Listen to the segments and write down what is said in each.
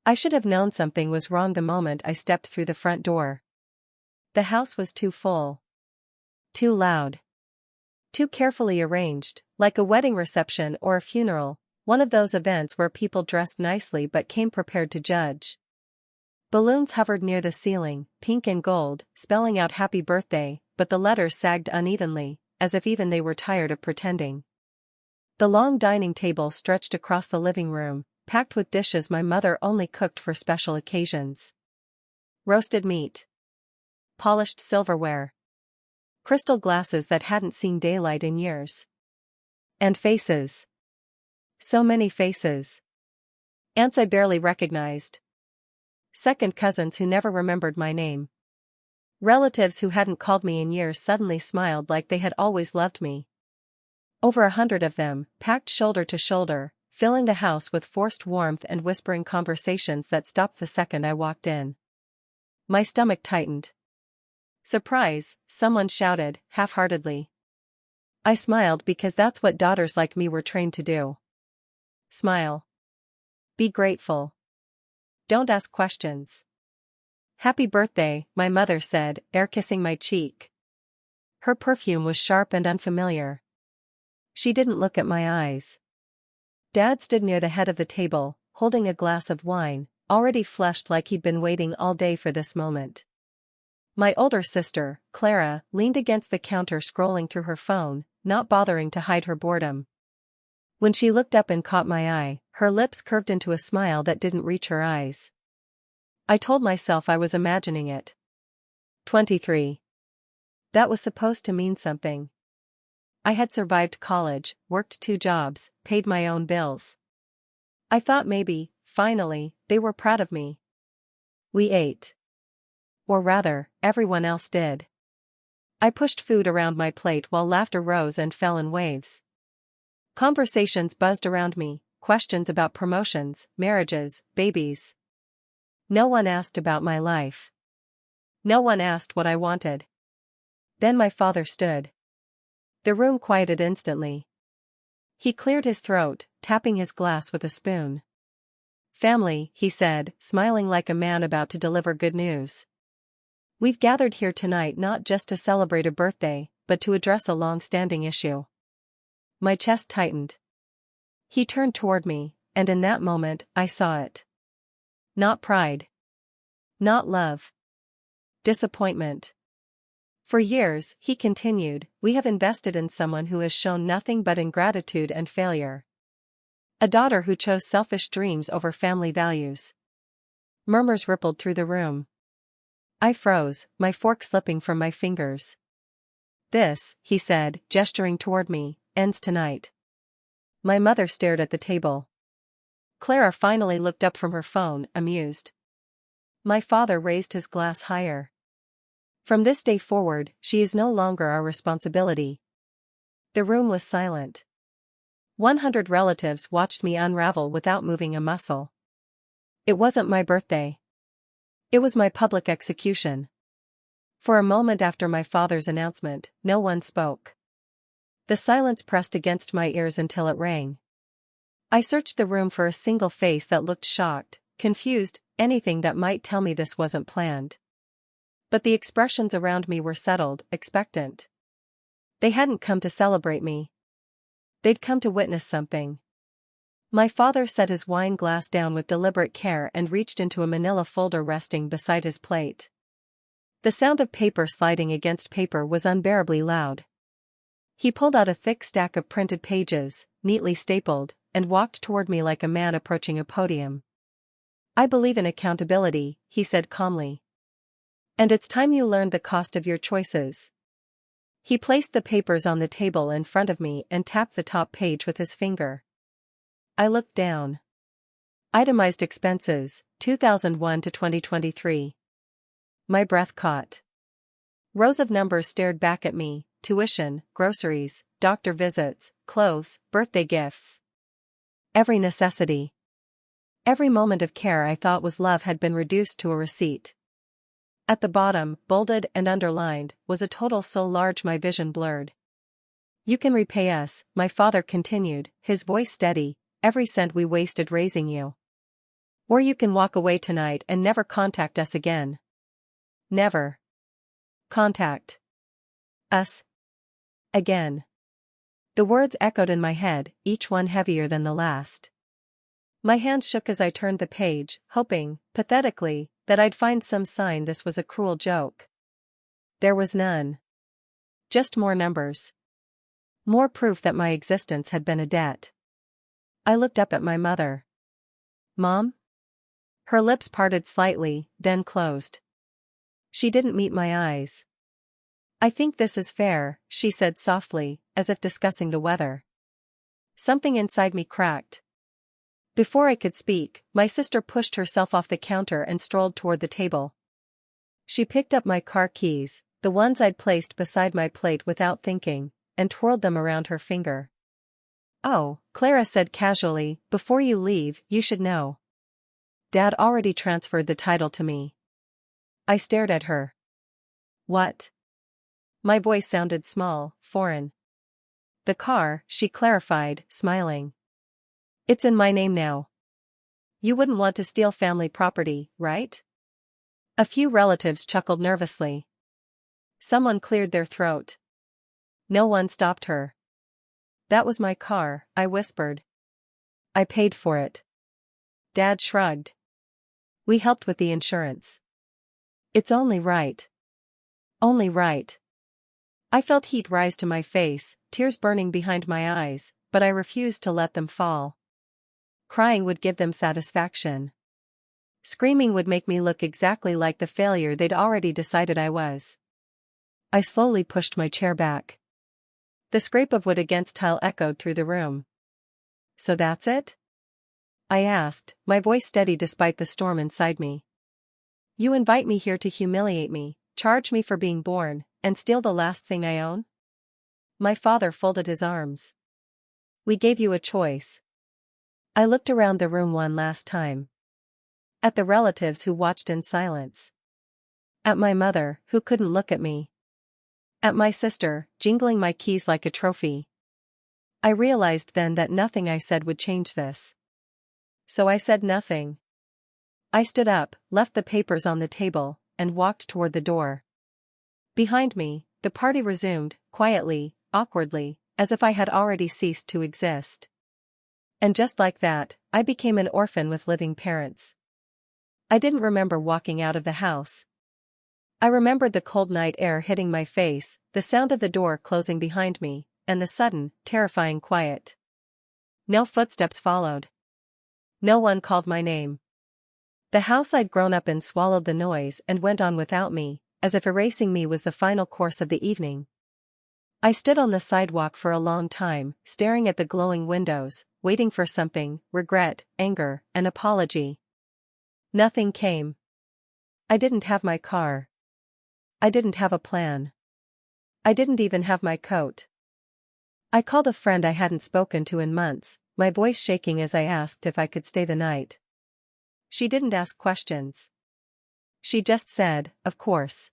I should have known something was wrong the moment I stepped through the front door. The house was too full. Too loud. Too carefully arranged, like a wedding reception or a funeral, one of those events where people dressed nicely but came prepared to judge. Balloons hovered near the ceiling, pink and gold, spelling out happy birthday, but the letters sagged unevenly, as if even they were tired of pretending. The long dining table stretched across the living room, packed with dishes my mother only cooked for special occasions. Roasted meat. Polished silverware. Crystal glasses that hadn't seen daylight in years. And faces. So many faces. Aunts I barely recognized. Second cousins who never remembered my name. Relatives who hadn't called me in years suddenly smiled like they had always loved me. Over 100 of them, packed shoulder to shoulder, filling the house with forced warmth and whispering conversations that stopped the second I walked in. My stomach tightened. Surprise, someone shouted, half-heartedly. I smiled because that's what daughters like me were trained to do. Smile. Be grateful. Don't ask questions. Happy birthday, my mother said, air-kissing my cheek. Her perfume was sharp and unfamiliar. She didn't look at my eyes. Dad stood near the head of the table, holding a glass of wine, already flushed like he'd been waiting all day for this moment. My older sister, Clara, leaned against the counter scrolling through her phone, not bothering to hide her boredom. When she looked up and caught my eye, her lips curved into a smile that didn't reach her eyes. I told myself I was imagining it. 23. That was supposed to mean something. I had survived college, worked 2 jobs, paid my own bills. I thought maybe, finally, they were proud of me. We ate. Or rather, everyone else did. I pushed food around my plate while laughter rose and fell in waves. Conversations buzzed around me, questions about promotions, marriages, babies. No one asked about my life. No one asked what I wanted. Then my father stood. The room quieted instantly. He cleared his throat, tapping his glass with a spoon. Family, he said, smiling like a man about to deliver good news. We've gathered here tonight not just to celebrate a birthday, but to address a long-standing issue. My chest tightened. He turned toward me, and in that moment, I saw it. Not pride. Not love. Disappointment. For years, he continued, we have invested in someone who has shown nothing but ingratitude and failure. A daughter who chose selfish dreams over family values. Murmurs rippled through the room. I froze, my fork slipping from my fingers. This, he said, gesturing toward me, ends tonight. My mother stared at the table. Clara finally looked up from her phone, amused. My father raised his glass higher. From this day forward, she is no longer our responsibility. The room was silent. 100 relatives watched me unravel without moving a muscle. It wasn't my birthday. It was my public execution. For a moment after my father's announcement, no one spoke. The silence pressed against my ears until it rang. I searched the room for a single face that looked shocked, confused, anything that might tell me this wasn't planned. But the expressions around me were settled, expectant. They hadn't come to celebrate me. They'd come to witness something. My father set his wine glass down with deliberate care and reached into a manila folder resting beside his plate. The sound of paper sliding against paper was unbearably loud. He pulled out a thick stack of printed pages, neatly stapled, and walked toward me like a man approaching a podium. I believe in accountability, he said calmly. And it's time you learned the cost of your choices. He placed the papers on the table in front of me and tapped the top page with his finger. I looked down. Itemized expenses, 2001 to 2023. My breath caught. Rows of numbers stared back at me, tuition, groceries, doctor visits, clothes, birthday gifts. Every necessity. Every moment of care I thought was love had been reduced to a receipt. At the bottom, bolded and underlined, was a total so large my vision blurred. You can repay us, my father continued, his voice steady, every cent we wasted raising you. Or you can walk away tonight and never contact us again. Never contact us again. The words echoed in my head, each one heavier than the last. My hands shook as I turned the page, hoping, pathetically, that I'd find some sign this was a cruel joke. There was none. Just more numbers. More proof that my existence had been a debt. I looked up at my mother. Mom? Her lips parted slightly, then closed. She didn't meet my eyes. I think this is fair, she said softly, as if discussing the weather. Something inside me cracked. Before I could speak, my sister pushed herself off the counter and strolled toward the table. She picked up my car keys, the ones I'd placed beside my plate without thinking, and twirled them around her finger. Oh, Clara said casually, before you leave, you should know. Dad already transferred the title to me. I stared at her. What? My voice sounded small, foreign. The car, she clarified, smiling. It's in my name now. You wouldn't want to steal family property, right? A few relatives chuckled nervously. Someone cleared their throat. No one stopped her. That was my car, I whispered. I paid for it. Dad shrugged. We helped with the insurance. It's only right. Only right. I felt heat rise to my face, tears burning behind my eyes, but I refused to let them fall. Crying would give them satisfaction. Screaming would make me look exactly like the failure they'd already decided I was. I slowly pushed my chair back. The scrape of wood against tile echoed through the room. So that's it? I asked, my voice steady despite the storm inside me. You invite me here to humiliate me, charge me for being born, and steal the last thing I own? My father folded his arms. We gave you a choice. I looked around the room one last time. At the relatives who watched in silence. At my mother, who couldn't look at me. At my sister, jingling my keys like a trophy. I realized then that nothing I said would change this. So I said nothing. I stood up, left the papers on the table, and walked toward the door. Behind me, the party resumed, quietly, awkwardly, as if I had already ceased to exist. And just like that, I became an orphan with living parents. I didn't remember walking out of the house. I remembered the cold night air hitting my face, the sound of the door closing behind me, and the sudden, terrifying quiet. No footsteps followed. No one called my name. The house I'd grown up in swallowed the noise and went on without me, as if erasing me was the final course of the evening. I stood on the sidewalk for a long time, staring at the glowing windows, waiting for something, regret, anger, an apology. Nothing came. I didn't have my car. I didn't have a plan. I didn't even have my coat. I called a friend I hadn't spoken to in months, my voice shaking as I asked if I could stay the night. She didn't ask questions. She just said, of course.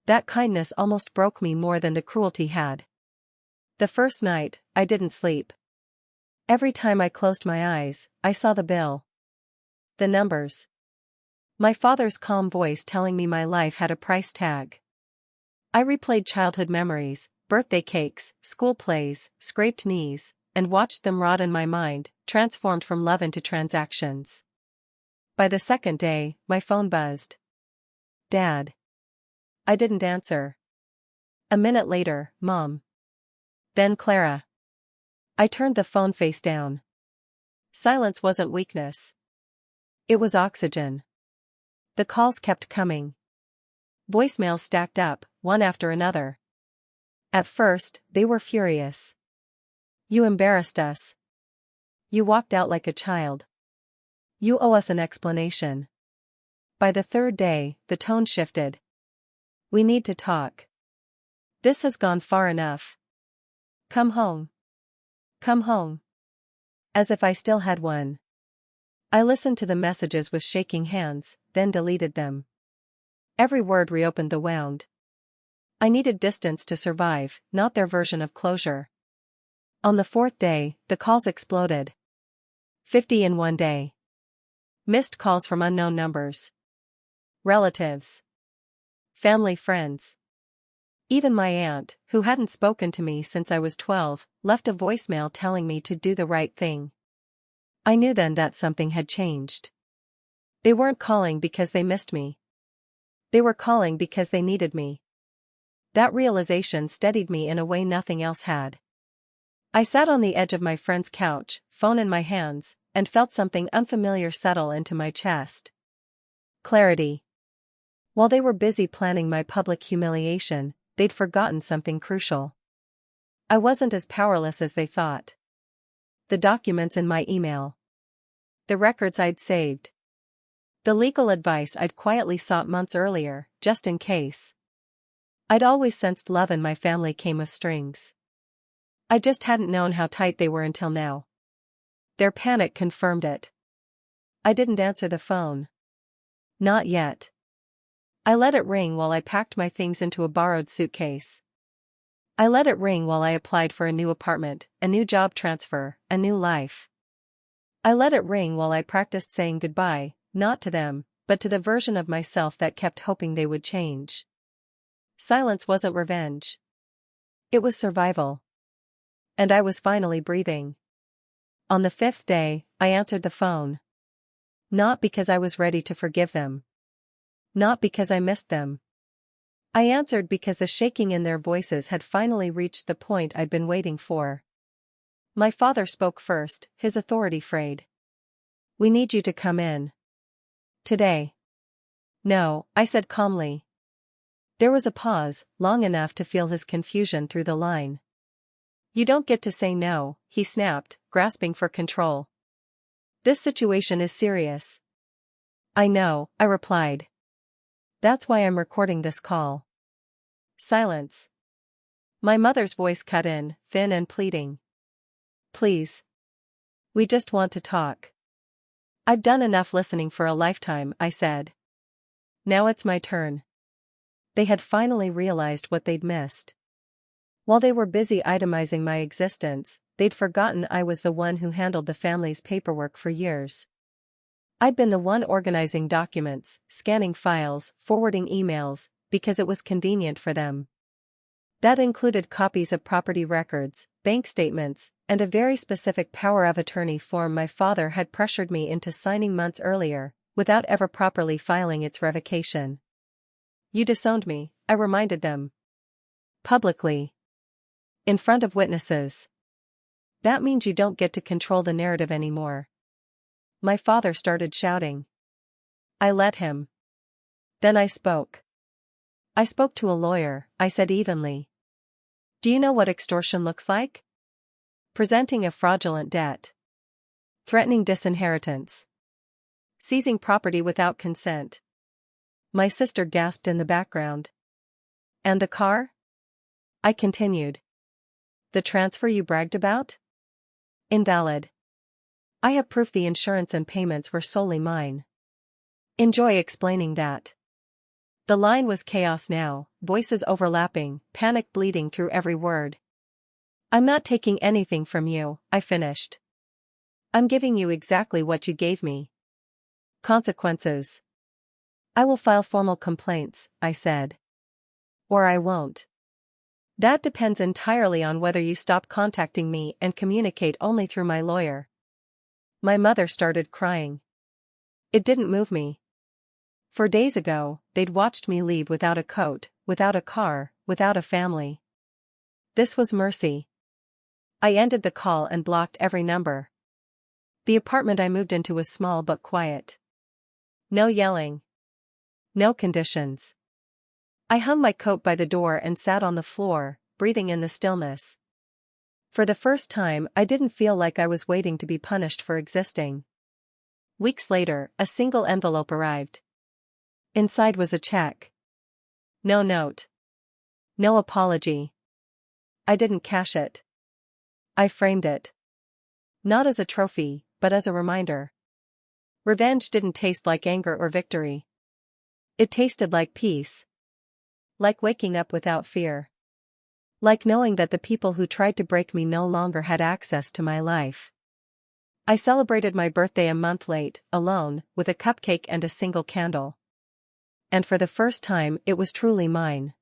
That kindness almost broke me more than the cruelty had. The first night, I didn't sleep. Every time I closed my eyes, I saw the bill. The numbers. My father's calm voice telling me my life had a price tag. I replayed childhood memories, birthday cakes, school plays, scraped knees, and watched them rot in my mind, transformed from love into transactions. By the second day, my phone buzzed. Dad. I didn't answer. A minute later, Mom. Then Clara. I turned the phone face down. Silence wasn't weakness. It was oxygen. The calls kept coming. Voicemails stacked up, one after another. At first, they were furious. You embarrassed us. You walked out like a child. You owe us an explanation. By the third day, the tone shifted. We need to talk. This has gone far enough. Come home. Come home. As if I still had one. I listened to the messages with shaking hands, then deleted them. Every word reopened the wound. I needed distance to survive, not their version of closure. On the fourth day, the calls exploded. 50 in one day. Missed calls from unknown numbers. Relatives. Family friends. Even my aunt, who hadn't spoken to me since I was 12, left a voicemail telling me to do the right thing. I knew then that something had changed. They weren't calling because they missed me. They were calling because they needed me. That realization steadied me in a way nothing else had. I sat on the edge of my friend's couch, phone in my hands, and felt something unfamiliar settle into my chest. Clarity. While they were busy planning my public humiliation, they'd forgotten something crucial. I wasn't as powerless as they thought. The documents in my email. The records I'd saved. The legal advice I'd quietly sought months earlier, just in case. I'd always sensed love in my family came with strings. I just hadn't known how tight they were until now. Their panic confirmed it. I didn't answer the phone. Not yet. I let it ring while I packed my things into a borrowed suitcase. I let it ring while I applied for a new apartment, a new job transfer, a new life. I let it ring while I practiced saying goodbye, not to them, but to the version of myself that kept hoping they would change. Silence wasn't revenge. It was survival. And I was finally breathing. On the 5th day, I answered the phone. Not because I was ready to forgive them. Not because I missed them. I answered because the shaking in their voices had finally reached the point I'd been waiting for. My father spoke first, his authority frayed. "We need you to come in. Today." "No," I said calmly. There was a pause, long enough to feel his confusion through the line. "You don't get to say no," he snapped, grasping for control. "This situation is serious." "I know," I replied. "That's why I'm recording this call." Silence. My mother's voice cut in, thin and pleading. "Please. We just want to talk." "I've done enough listening for a lifetime," I said. "Now it's my turn." They had finally realized what they'd missed. While they were busy itemizing my existence, they'd forgotten I was the one who handled the family's paperwork for years. I'd been the one organizing documents, scanning files, forwarding emails, because it was convenient for them. That included copies of property records, bank statements, and a very specific power of attorney form my father had pressured me into signing months earlier, without ever properly filing its revocation. "You disowned me," I reminded them. "Publicly. In front of witnesses. That means you don't get to control the narrative anymore." My father started shouting. I let him. Then I spoke. "I spoke to a lawyer," I said evenly. "Do you know what extortion looks like? Presenting a fraudulent debt. Threatening disinheritance. Seizing property without consent." My sister gasped in the background. "And the car?" I continued. "The transfer you bragged about? Invalid. I have proof the insurance and payments were solely mine." "Enjoy explaining that." The line was chaos now, voices overlapping, panic bleeding through every word. "I'm not taking anything from you," I finished. "I'm giving you exactly what you gave me. Consequences." "I will file formal complaints," I said. "Or I won't. That depends entirely on whether you stop contacting me and communicate only through my lawyer." My mother started crying. It didn't move me. For days ago, they'd watched me leave without a coat, without a car, without a family. This was mercy. I ended the call and blocked every number. The apartment I moved into was small but quiet. No yelling. No conditions. I hung my coat by the door and sat on the floor, breathing in the stillness. For the first time, I didn't feel like I was waiting to be punished for existing. Weeks later, a single envelope arrived. Inside was a check. No note. No apology. I didn't cash it. I framed it. Not as a trophy, but as a reminder. Revenge didn't taste like anger or victory. It tasted like peace. Like waking up without fear. Like knowing that the people who tried to break me no longer had access to my life. I celebrated my birthday a month late, alone, with a cupcake and a single candle. And for the first time it was truly mine.